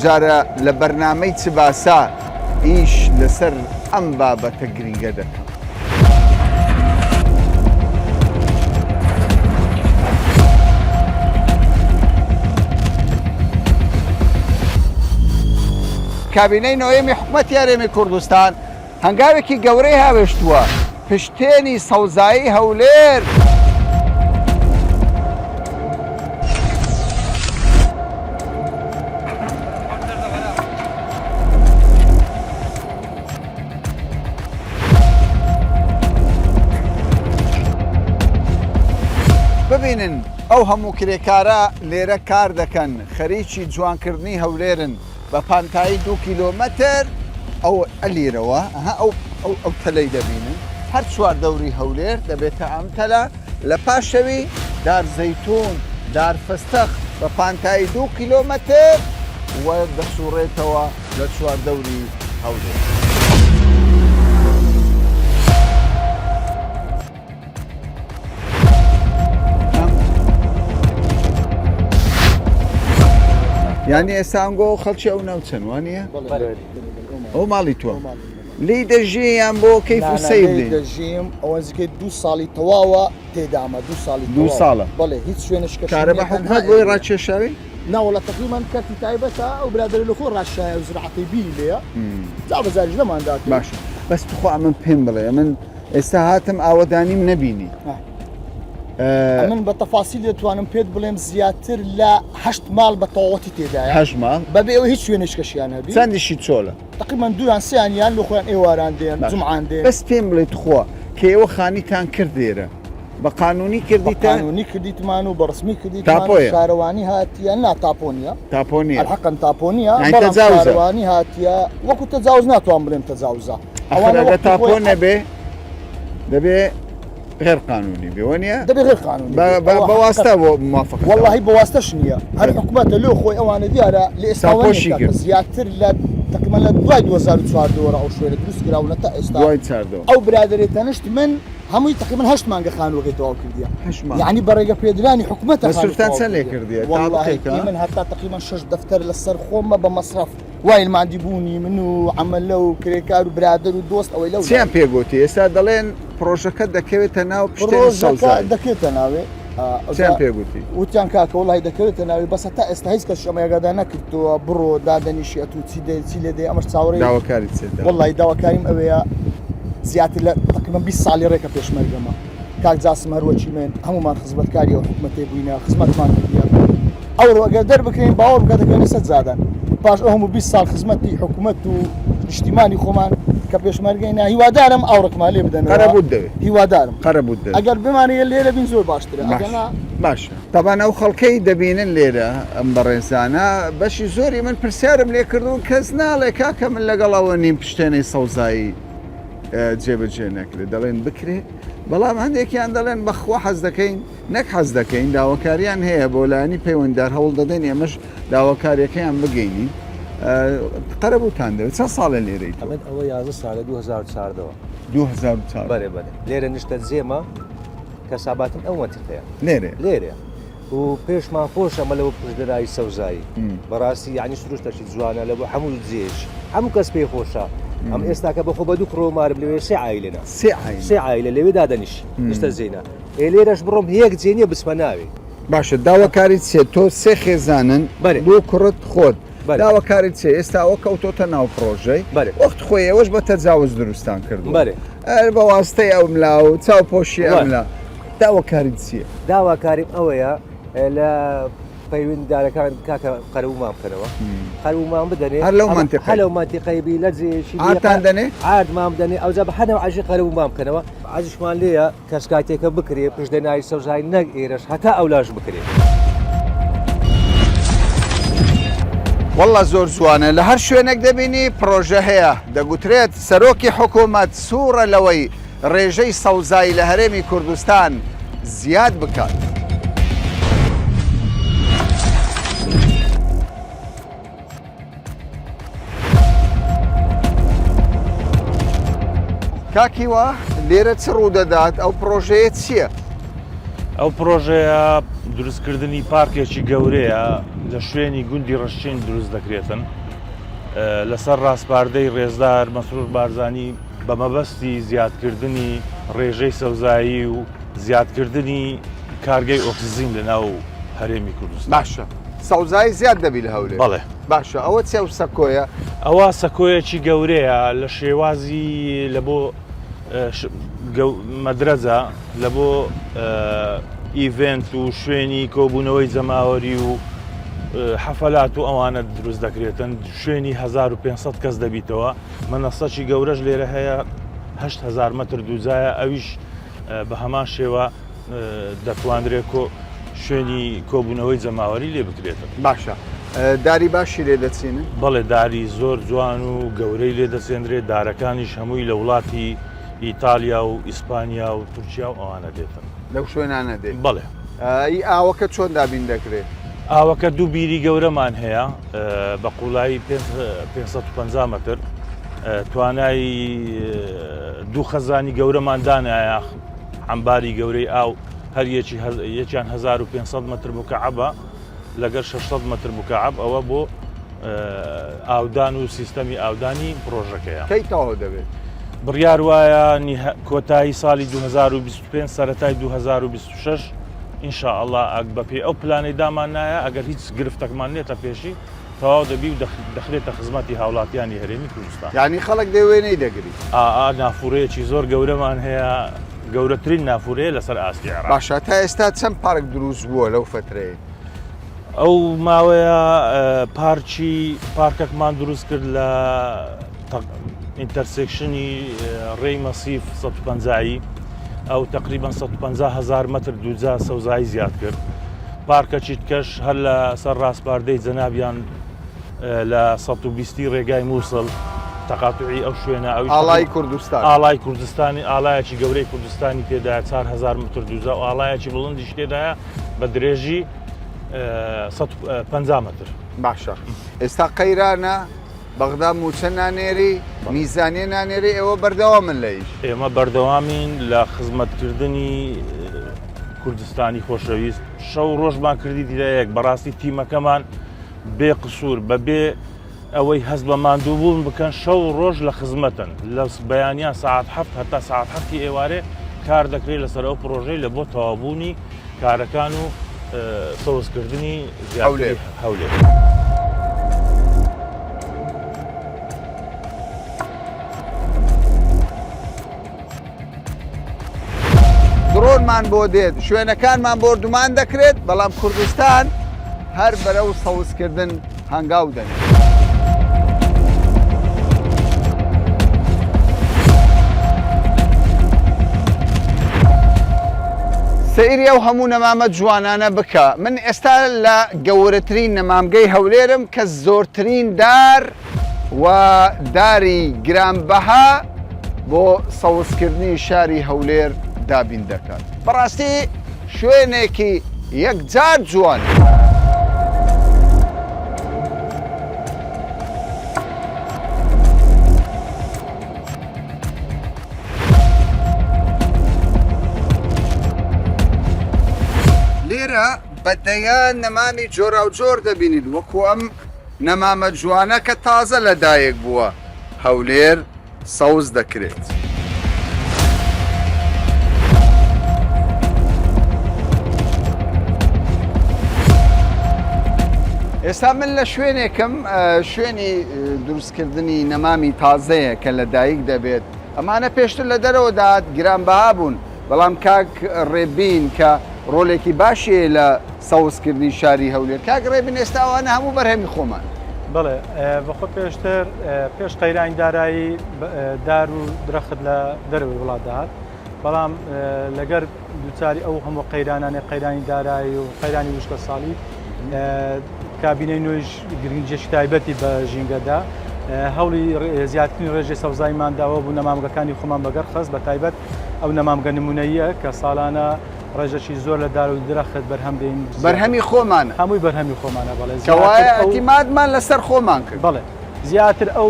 ئەمجارە لە بەرنامەی چ باسا ئیش لەسەر ئەم بابەتە گرنگە دەکەم. کابینەی نۆیەمی حکوومەتی هەرێمی کوردستان هەنگاوێکی گەورەی هاوێشتووە پشتێنی سەوزایی هەولێر. ببینن ئەو هەموو کرێکارە لێرە کار دەکەن، خەریکی جوانکردنی هەولێرن بە پانتایی 2 کیلۆمەتر ئەو ئەلیرەوە ئەو تەلەی دەبینن هەر چوار دەوری هەولێر دەبێتە ئەم تەلە لە پاشەوی دار زەیتون دار فستەخ بە پانتایی 2 کیلۆمەتر وە دەسوڕێتەوە لە چوار دەوری هەولێر. یعنی ئێستا ئەنگۆ خەڵکی ئەو ناوچەن وانە؟ ئەو ماڵی تۆ لی دەژیان بۆ کەیف و سەیر دەژیم ئەوە نزیکەی 2 ساڵی تەواوە تێدامە 2 ساڵی 2 ساڵە بەڵێ هیچ شوێنشکە کارە بە حکومەت بۆی ڕاکێشاوی؟ ناوەڵە تقریبان کەرتی تایبەتە ئەو برادری لە خۆ ڕاشایە و زراعەتی بی لێە جا بەزاریش نەماندا باشە بەس بخوا من پێم بڵێ من ئێستا هاتم ئاوەدانیم نەبینی من بە تەفاصیل دەتوانم پێت بڵێم زیاتر لە 8 ماڵ بە تەواوەتی تێدایە 8 ماڵ بەبێ ئەوە هیچ شوێنشکەشیان هەبی چەندیشی چۆلە تقریبان دویان سییان لە خۆیان ئێواران دێن جمعان دێن بەس پێم بڵێت خۆ کە ئێوە خانیتان کردێرە بە قانونی کردیتە قانونی کردیتمان و بەڕسمی کردیت شارەوانی هاتیە نا تاپۆنیە تاپۆنیە حەقەن تاپۆنیە شارەوانی هاتیە وەکو تەجاوز ناتوان بڵێم تەجاوزە ئەوانە تاپۆ نەبێ دەبێ غير قانوني بيونيا دبي غير قانوني بواسطه موافقه والله بواسطه شنيا هل حكومات له خوي اوانه ديارة لاستواني زياتر لا تقريبا لا دواي 2004 دورة او شويه دروس كراوله تا دواي تاردو او برادري تنشت من هم تقريبا 8 مانغا خان وقت تو كرديا يعني برقه بيدراني حكومتها مسؤولتان سنه كرديا والله من حتى تقريبا 6 دفتر للسرخومه بمصرف وايل ما عندي بوني منو عمل له كريكار وبرادر ودوست او لو سيان بيغوتي اسا دلين بروجكت دكويت ناو بشتي سوزا دكيت ناوي سيان بيغوتي وتيان كاك والله دكيت ناوي بس تا استهيز كشما يغدا نكتو برو دادني شي اتو تسيدي دي امر تصاوري داوكاري تسيد والله داوكاريم اويا زياده تقريبا 20 سالي ريكا بيش مرقمه كاك جاسم هروچي من همو خدمتكاري وحكومتي بوينا خدمتمان كرديا او قدر بكرين باور بقدر كان زادن باش هم 20 سال خدمتي حكومته اجتماعي خومان كبيش مرقينا هيوادارم اورك مالي بدنا قربود هيوادارم قربود اگر بماني الليله بنزور باشتري انا باش طبعا او خلقي دبينن ليره ام برزانا باش زوري من برسارم لي كردون كزنا لك كم لقلاوني بشتني صوزاي جێبەجێ نەکرێت دەڵێن بکرێ بەڵام هەندێکیان دەڵێن بەخوا حەز دەکەین نەک حەز دەکەین داواکاریان هەیە بۆ لایەنی پەیوەنددار هەوڵ دەدەین ئێمەش داواکاریەکەیان بگەینی قەرەبووتان دەوێت چەند ساڵە لێرەیت ئەوە 11 ساڵە 2004 2004 بەێ لێرە نیشتە جێمە کەساباتم ئەو وەتیقەیە لێرە و پێشمان خۆش ئەمە لەوە پشدەرایی سەوزایی بەڕاستی یعنی سروشتەشی جوانە لە بۆ هەموو جێش هەموو کەس پێی خۆشە ئەم ئێستاکە بەخۆ بە دوو کڕۆمارم لەوێ سێ عایلێنە سێ عایلە لەوێ دادەنیش نیشتە زێنە لێرەش بڕۆم هەیەک جێنیە بسمە ناوێ باشە داواکاری چێت تۆ سێ خێزانن بۆ کوڕت خۆت داواکاری چێ ئێستا ئەوە کەوتۆتە ناو پرۆژەی وەخت خۆی ئەوەش بە تەجاوز دروستان کردو بە واستەی ئەو ملا و چاوپۆشی ئەملا داواکاری چییە؟ داواکاریم ئەوەیە لە پەیوەنددارەکان کاکە قەرەبوومان بکەنەوە قەرەبوومان بدەنێ هەر لەو مانتیقەیبی لە جێشی ئاتان دەنێ ئاردمان بدەنێ ئەوجا بە هەنەوە عەژی قەرەبوومان بکەنەوە عەزیشمان لێیە کەس کاتێکە بکرێ پشدەناوی سەوزایی نەک ئێرەش هەتا ئەولاش بکرێ والله زۆر جوانە لە هەر شوێنێک دەبینی پرۆژە هەیە دەگوترێت سەرۆکی حکوومەت سوورە لەوەی ڕێژەی سەوزایی لە هەرێمی کوردستان زیاد بکات. کاکیوە لێرە چ ڕوو دەدات ئەو پرۆژەیە چییە؟ ئەو پرۆژەیە دروستکردنی پارکێکی گەورەیە لە شوێنی گوندی ڕەشچین دروست دەکرێتن لەسەر ڕاستپاردەی ڕێزدار مەسرور بارزانی بە مەبەستی زیادکردنی ڕێژەی سەوزایی و زیادکردنی کارگەی ئۆکسیزین لە ناو هەرێمی کوردستان. باشە سەوزایی زیاد دەبی لە هەولێر. بەڵێ باشە ئەوە چێ سەکۆیە؟ ئەوە سەکۆیەکی گەورەیە لە شێوازی لە بۆ مەدرەجە لە بۆ ئیڤنت و شوێنی کۆبوونەوەی جەماوەری و حەفەلات و ئەوانە دروست دەکرێتن شوێنی 1500 کەس دەبیتەوە مەنەسەکی گەورەش لێرە هەیە 8,000 مەتر دووجایە ئەویش بە هەمان شێوە دەتوانرێت شوێنی کۆبوونەوەی جەماوەری لێ بکرێتن. باشە داری باشی لێ دەچینن؟ بەڵێ داری زۆر جوان و گەورەی لێ دەچێنرێت دارەکانیش هەمووی لە وڵاتی ئیتالیا و ئیسپانیا و تورکیا و ئەوانە دێتن لەو شوێنانە دێت. بەڵێ ئاوەکە چۆن دابین دەکرێت؟ ئاوەکە دوو بیری گەورەمان هەیە بە قوڵایی 550 متر توانایی دوو خەزانی گەورەمان دانایە ئەمباری گەورەی ئاو هەر یەکیان 1500 متر مکعبە لەگەر 600 متر مکعب ئەوە بۆ ئاودان و سیستەمی ئاودانی پرۆژەکەیە. کەی تەواو دەبێت؟ بڕیار وایە کۆتایی ساڵی 2025 سەرەتای 2026 ئینشاءالله بەپێ ئەو پلانەی دامان نایە ئەگەر هیچ گرفتەکمان نێتە پێشی تەواو دەبی و دەخرێتە خزمەتی هاوڵاتیانی هەرێمی کوردستان. یعنی خەڵک دەوێنەی دەگری. نافورەیەکی زۆر گەورەمان هەیە گەورەترین نافورەیە لەسەر ئاستی عێراق. باشە تا ئێستا چەند پارک دروست بووە لەو فترەیە؟ ئەو ماوەیە پارکێکمان دروست کرد لە ئینتەرسێکشنی ڕێی مەسیف 150 ئەو تقریبان 150,000 متر دووجا سەوزایی زیاد کرد. پارکەکی کەش هەر لە سەر ڕاستپاردەی جەنابیان لە 120 ڕێگای مووسڵ تەقاتوعی ئەو شوێنە ئاڵای کوردستان ئاڵای کوردستانی ئاڵایەکی گەورەی کوردستانی تێدایە 4,000 متر دووجا و ئاڵایەکی بڵندیش تێدایە بە درێژی 150 متر. باشە ئێستا قەیرانە بەغدا موچە نانێری میزانێ نانێری ئێوە بەردەوامن لەیش. ئێمە بەردەوامین لە خزمەتکردنی کوردستانی خۆشەویست شەو ڕۆژمان کردی دیدایەک بەڕاستی تیمەکەمان بێ قسوور بەبێ ئەوەی هەست بە ماندووبوون بکەن شەو ڕۆژ لە خزمەتن لە بەیانیان ساعت 7 هەتا ساعت 7 ئێوارێ کار دەکرێت لەسەر ئەو پرۆژەی لە بۆ تەوابوونی کارەکان و سەوزکردنی هەولێر. درۆنمان بۆ دێت شوێنەکانمان بردومان دەکرێت بەڵام کوردستان هەر بەرەو سەوزکردن هەنگاو دەنێت. سەیری ئەو هەموو نەمامە جوانانە بکە. من ئێستا لە گەورەترین نەمامگەی هەولێرم کە زۆرترین دار و داری گرانبەها بۆ سەوزکردنی شاری هەولێر دابین دەکات. بەڕاستی شوێنێکی یەکجار جوان. لێرە بەدەیان نەمامی جۆرا و جۆر دەبینید وەکو ئەم نەمامە جوانە کە تازە لەدایک بووە هەولێر سەوز دەکرێت. ئێستا من لە شوێنێکم شوێنی دروستکردنی نەمامی تازەیە کە لەدایک دەبێت ئەمانە پێشتر لە دەرەوەدا گرانبەها بوون بەڵام کاک ڕێبین کە ڕۆلێکی باشیە لە سەوزکردنی شاری هەولێر کاک ڕێبین ئێستا ئەوانە هەموو بەرهەمی خۆمان. بڵێ بەخۆ پێشتر پێش قەیرانی دارایی دار و درەخت لە دەروی وڵات داهات بەڵام لەگەر دووچاری ئەو هەموو قەیرانانێ قەیرانی دارایی و قەیرانی وشکە ساڵی کابینەی نوێژ گرنگجێکی تایبەتی بە ژینگەدا هەوڵی زیاترین ڕێژەی سەوزایمانداوە بوو نەمامگەکانی خۆمان بەگەر خست بە تایبەت ئەو نەمامگە نمونەیە کە ساڵانە ڕێژەکی زۆر لە دار و درەخت بەرهەم دەین بەرهەمی خۆمانە هەمووی بەرهەمی خۆمانە بەڵێ کەوایە ئەتیمادمان لەسەر خۆمان کرد. بڵێ زیاتر ئەو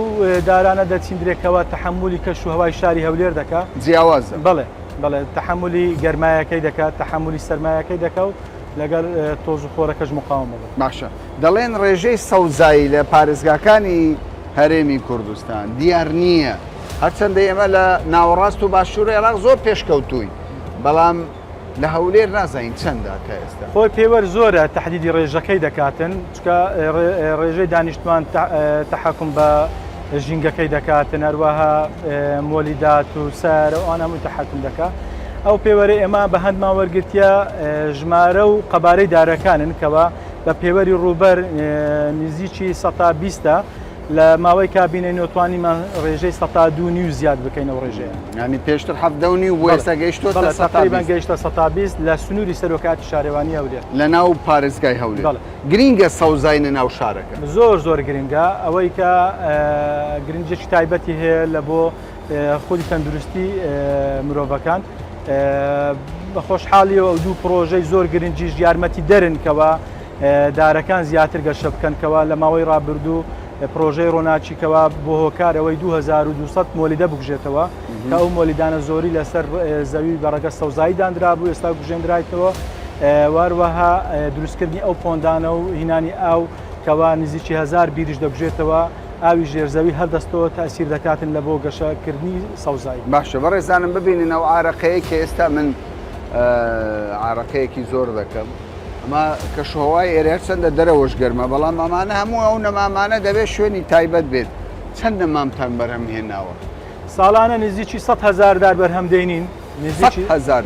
دارانە دەچیندرێکەوە تەحملی کەش و هەوای شاری هەولێر دەکات جیاوازە. بڵێ تەحملی گەرمایەکەی دەکات تەحملی سەرمایەکەی دەکات و لەگەر تۆز و خۆرەکەش مقاومە بێت. باشە دەڵێن ڕێژەی سەوزایی لە پارێزگاکانی هەرێمی کوردستان دیار نییە هەرچەندە ئێمە لە ناوەڕاست و باشووری عێراق زۆر پێشکەوتووی بەڵام لە هەولێر نازانین چەندە کە ئێستا خۆی پێوەەر زۆرە تهدیدی ڕێژەکەی دەکاتن چکە ڕێژەی دانیشتوان تەحکم بە ژینگەکەی دەکاتن هەروەها مۆلیدات و سەر ئەوان هەمووی تەحکم دەکات ئەو پێوەرە ئێمە بە هەندمان وەرگرتیە ژمارە و قەبارەی دارەکانن کەەوە بە پێوەری ڕووبەر نزیکی 120 لە ماوەی کابینە نۆتوانیمان ڕێژەی 102 زیاد بکەینەوە ڕێژەیە ینی پێشتر 70 و ئێستا گەیشتۆ تقریبان گەیشتە 120 لە سنووری سەرۆکاتی شارێوانی هەولێر لە ناو پارێزگای هەولێر گرینگە سەوزاینە ناو شارەکە زۆر گرنگە ئەوەی کە گرنجێکی تایبەتی هەیە لە بۆ خۆی تەندروستی مرۆڤەکان بە خۆشحاڵیەوە ئەو دوو پرۆژەی زۆر گرنجیش یارمەتی دەرنکەوە دارەکان زیاتر گەشە بکەنکەوە لە ماوەی ڕابردوو پرۆژەی ڕۆناچیکەوە بۆ هۆکارەوەی 2200 مۆلیدە بگژێتەوە کە ئەو مۆلیدانە زۆری لەسەر زەوی بەڕێگە سەوزایی دانرا بوو ئێستا گژێنرایەوە واروەها دروستکردنی ئەو پۆندانە و هینانی ئاو کەوا نزیکی 1000 بیریش دەبژێتەوە ئاوی ژێرزەوی هەردەستەوە تاسیر دەکاتن لە بۆ گەشەکردنی سەوزایی. باشە بەڕێزانم ببینن ئەو عارەقەیە کە ئێستا من عارەقەیەکی زۆر دەکەم ئەمە کە شۆوای ئێرە چەندە دەرەوەش گەرمە بەڵام ئەمانە هەموو ئەو نەمامانە دەبێت شوێنی تایبەت بێت چەندە مامتان بەرهەم هێناوە ساڵانە نزیکی 100,000 دار بەرهەم دێنین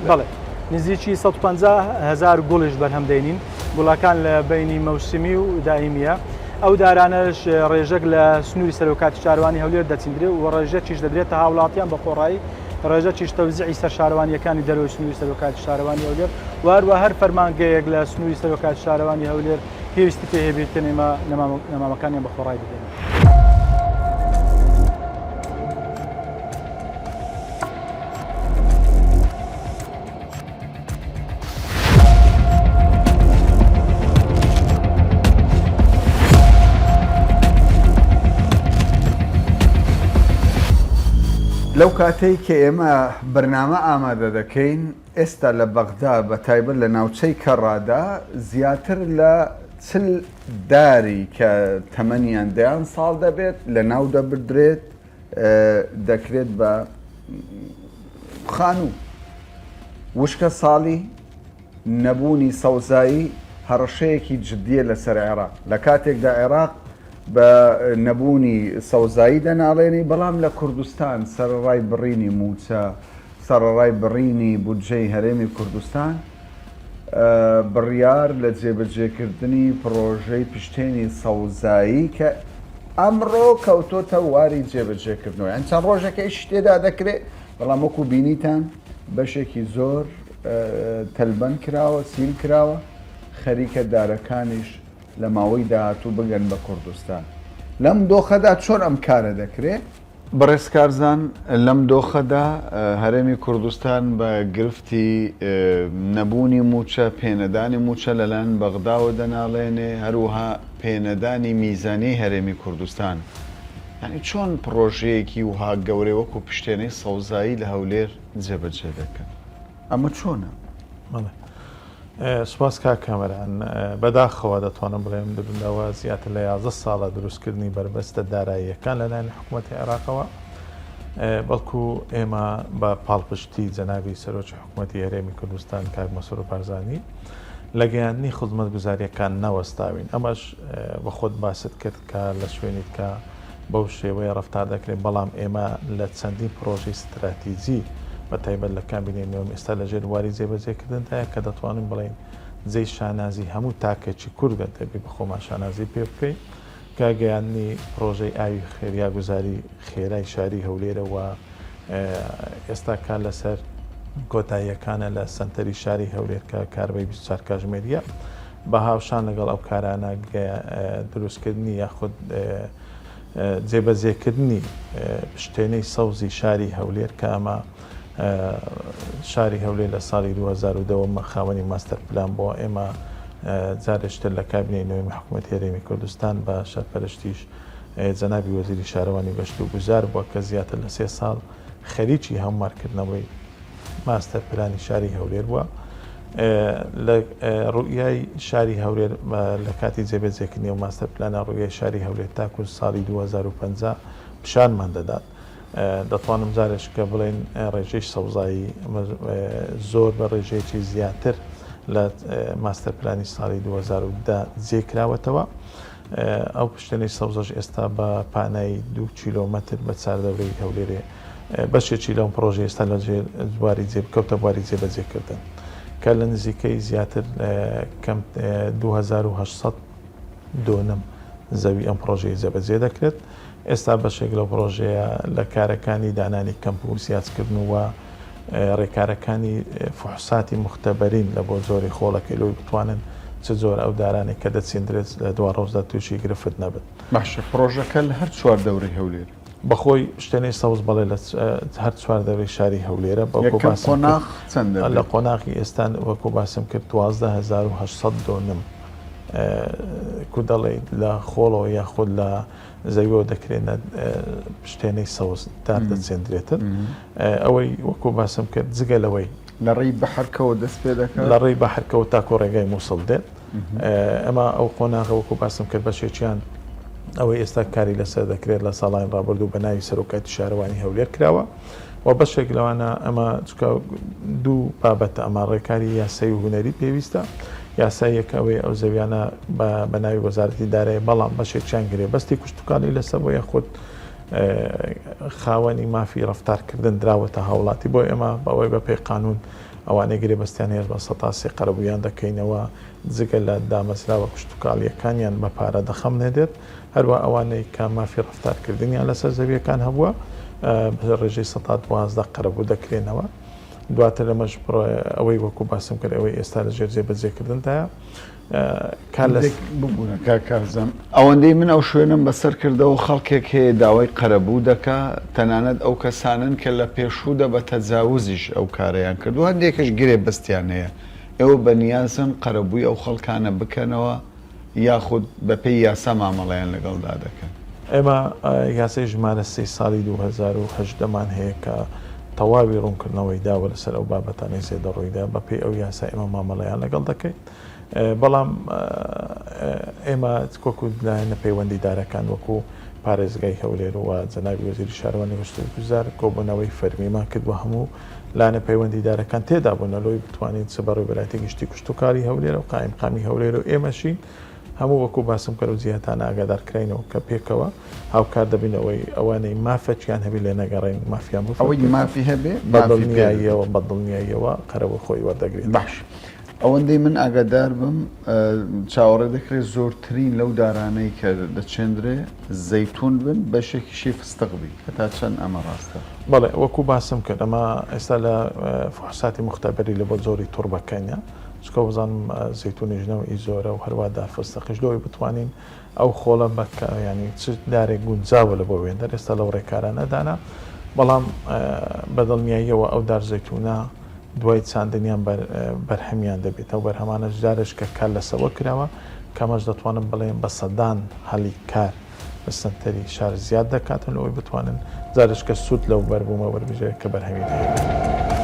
بەڵێ نزیکی 150,000 گوڵش بەرهەم دێنین گوڵەکان لە بینی مەوسمی و دائیمیە ئەو دارانەش ڕێژەک لە سنووری سەرۆکاتی شارەوانی هەولێر دەچیندرێت و ڕێژە چیش دەدرێتە هاوڵاتیان بە خۆڕایی ڕێژە چیش تەوزیعی سەر شارەوانیەکانی دەرەوەی سنووری سەرۆکاتی شارەوانی هەولێر واروە هەر فەرمانگەیەک لە سنووری سەرۆکاتی شارەوانی هەولێر پێویستی پێ هەبێتن ئێمە نەمامەکانیان بە خۆڕایی بدەین. لەو کاتەی کە ئێمە بەرنامە ئامادە دەکەین ئێستا لە بەغدا بە تایبەت لە ناوچەی کەڕادا زیاتر لە 40 داری کە تەمەنیان دەیان ساڵ دەبێت لە ناو دەبدرێت دەکرێت بە خانوو وشکە ساڵی نەبوونی سەوزایی هەڕەشەیەکی جدیە لەسەر عێراق لە کاتێکدا عێراق بە نەبوونی سەوزایی دەناڵێنی بەڵام لە کوردستان سەرڕای بڕینی موچە سەرڕای بڕینی بودجەی هەرێمی کوردستان بڕیار لە جێبەجێکردنی پرۆژەی پشتێنی سەوزایی کە ئەمڕۆ کەوتۆتە واری جێبەجێکردنەوە ئەن چەند ڕۆژەکەی شتێدا دەکرێت بەڵام وەکو بینیتان بەشێکی زۆر تەلبەن کراوە سیل کراوە خەریکە دارەکانیش لە ماوەی داهاتوو بگەن بە کوردستان لەم دۆخەدا چۆن ئەم کارە دەکرێت بەڕێزکارزان لەم دۆخەدا هەرێمی کوردستان بە گرفتی نەبوونی موچە پێنەدانی موچە لەلایەن بەغداوە دەناڵێنێ هەروەها پێنەدانی میزانی هەرێمی کوردستان یعنی چۆن پرۆژەیەکی وها گەورەی وەکو پشتێنەی سەوزایی لە هەولێر جێبەجێ دەکەن ئەمە چۆنە؟ سوپاس کا کامەران بەداخەوە دەتوانم بڵێم دەبنەوە زیاتر لە 11 ساڵە دروستکردنی بربەستە داراییەکان لەلایەن حکوومەتی عێراقەوە بەڵکو ئێمە بە پاڵپشتی جەنابی سەرۆکی حکوومەتی هەرێمی کوردستان کاک مەسرور بارزانی لە گەیاندنی خزمەتگوزاریەکان نەوەستاوین ئەمەش بە خۆت باست کرد کە لە شوێنیت کە بەو شێوەیە ڕەفتار دەکرێت بەڵام ئێمە لە چەندین پرۆژەی استراتیجی بە تایبەت لە کابینێنەوەم ئێستا لەژێر واری جێبەجێکردنتایە کە دەتوانین بڵێن جێی شانازی هەموو تاکێکی کوردە دەبێت بە خۆمان شانازی پێ بکەین کە گەیاندنی پرۆژەی ئاوی خێریا گوزاری خێرای شاری هەولێرەوە ئێستا کار لەسەر کۆتاییەکانە لە سنتەری شاری هەولێر کە کاربەی 24 کاتژمێریە بە هاوشان لەگەڵ ئەو کارانە دروستکردنی یاخود جێبەجێکردنی پشتێنەی سەوزی شاری هەولێر کە ئەمە شاری هەولێر لە ساڵی 2002 خاوەنی ماستەر پلان بۆ ئێمە جارێشتر لە کابینەی حکوومەتی هەرێمی کوردستان بە سەرپەرشتیش جەنابی وەزیری شارەوانی گەشت و گوزار بووە کە زیاتر لە 3 ساڵ خەریکی هەموارکردنەوەی ماستەر پلانی شاری هەولێر بووە لە ڕوئای شاری هەولێر لە کاتی جێبەجێکردنی و ماستەر پلانە ڕوئای شاری هەولێر تاکو ساڵی 2050 پیشانمان دەدات. دەتوانم جارێک کە بڵێن ڕێژەی سەوزایی زۆر بە ڕێژەیەکی زیاتر لە ماستەر پلانی ساڵی 2010 جێکراوەتەوە. ئەو پشتێنەی سەوزەش ئێستا بە پانایی 2 کیلۆمەتر بە چاردەورەی هەولێرێ بەشێکی لەم پرۆژه ئێستا لە جواری کەوتە بواری جێبەجێکردن کە لە نزیکەی زیاتر کەم 2800 دۆنم زەوی ئەم پرۆژەیە جێبەجێ دەکرێت. ئێستا بەشێک لەو پرۆژەیە لە کارەکانی دانانی کەمپ و سیاسکردن و ڕێکارەکانی فحوساتی مختبەرین لە بۆ زۆری خۆڵەکەی لەوەی بتوانن چ زۆر ئەو دارانێک کە دەچێندرێت لە دوا ڕۆژدا تووشی گرفت نەبێت. باشە پرۆژەکە لە هەر چوار دەوری هەولێر بەخۆی شتێنەی سەوز بڵێ لە هەر چوار دەوری شاری هەولێرە قۆناغ چەندە لە قۆناغی ئێستان وەکو باسم کرد 12800 دۆنم کو دەڵێ لە خۆڵەوە یاخود لە زەویەوە دەکرێنە شتێنەی سەوز دار دەچێندرێتن ئەوەی وەکو باسم کرد جگە لەوەی لە ڕێی بەحرکەوە دەست پێ دەکات لە ڕێی بەحرکەوە تاکۆ ڕێگای مووسڵ دێت. ئەمە ئەو قۆناغە وەکو باسم کرد بەشێکیان ئەوەی ئێستا کاری لەسەر دەکرێت لە ساڵان ڕابردوو بە ناوی سەرۆکاتی شارەوانی هەولێر کراوە و بەشێک لەوانە ئەمە دوو بابەتە ئەمە ڕێکاری یاسایی و هونەری پێویستە. یاساییەکەوەی ئەو زەویانە بە ناوی وەزارەتی دارایی بەڵام بەشێکیان گرێ بەستی کوشتتوکانی لەسەر بۆ یەخود خاوەنی مافی ڕفتارکردن دراوەتە هاوڵاتی بۆ ئێمە بەوەی بە پێی قانون ئەوانەی گرێ بەستیان هێز بە سەتاسی قەرەبوویان دەکەینەوە جگە لە دامەزراوە کوشتتوکاڵیەکانیان بە پارە دەخەم نێدێت هەروە ئەوانەی کە مافی ڕفتارکردنیان لەسەر زەویەکان هەبووە ڕێژەی 12 قەرەبوو دەکرێنەوە. دواتر لەمەش ئەوەی وەکو باسم کرد ئەوەی ئێستا لە ژێر جێبەجێکردنتایە ببوونە کاکارزەم ئەوەندەی من ئەو شوێنم بەسەر کردەوە خەڵکێک هەیە داوای قەرەبوو دەکا تەنانەت ئەو کەسانن کە لە پێشوودا بە تەجاوزیش ئەو کارەیان کردو هەندێکش گرێ بەستیان هەیە ئێوە بەنیازن قەرەبووی ئەو خەڵکانە بکەنەوە یاخود بەپێی یاسا مامەڵەیان لەگەڵدا دەکەن. ئێمە یاسای ژمارە 3 ساڵی 2018مان هەیە کە تەواوی ڕوونکردنەوەی داوە لەسەر ئەو بابەتانەی سێدە ڕۆیدا بەپێی ئەو یاسا ئێمە مامەڵەیان لەگەڵ دەکەیت. بەڵام ئێمە کۆکو لایەنە پەیوەندی دارەکان وەکو پارێزگای هەولێر و جەنابی وەزیری شارەوانی گەشتوی گوزار کۆبوونەوەی فەرمیمان کردووە هەموو لایەنە پەیوەندی دارەکان تێدا بوونە لۆی بتوانین چ بەڕێوەبەری بەلایەتی گشتی کوشتتوکاری هەولێر و قایمقامی هەولێر و ئێمەشی هەموو وەکو باسم کە و جیهەتانە ئاگادارکراینەوە کە پێکەوە هاوکار دەبینەوەی ئەوانەی مافەچیان هەبی لێ نەگەڕین مافیان بوو ئەوەی مافی هەبێ بەدڵنیاییەوە بەدڵنیاییەوە قەرەوە خۆی وەردەگرێت. باش ئەوەندەی من ئاگادار بم چاوەڕێ دەکرێت زۆرترین لەو دارانەی کە دەچێندرێ زەیتون بن بەشێکیشی فستقبی کە تا چەند ئەمە ڕاستە. بەڵێ وەکو باسم کرد ئەمە ئێستا لە فحوساتی مختبەری لە بۆ زۆری توربەکەنە چکە بزانم زەیتونیژنەوەی زۆرە و هەروەدا فستەقیش لەوەی بتوانین ئەو خۆڵە بەکە ینی چ دارێک گونجاوە لە بۆ وێندەر ئێستا لەو ڕێکارانەدانا بەڵام بەدڵنیاییەوە ئەو دار زەیتونە دوای چاندنیان بەرهەمیان دەبێتەوە بەرهەمانە جارش کە کار لەسەوە کراوە کەمەش دەتوانم بڵێن بە سەدان هەلی کار لە سنتەری شار زیاد دەکاتن لەوەی بتوانن جارش کە سوود لەو بەربوومە وەربژێت کە بەرهەمی دەهێنێت.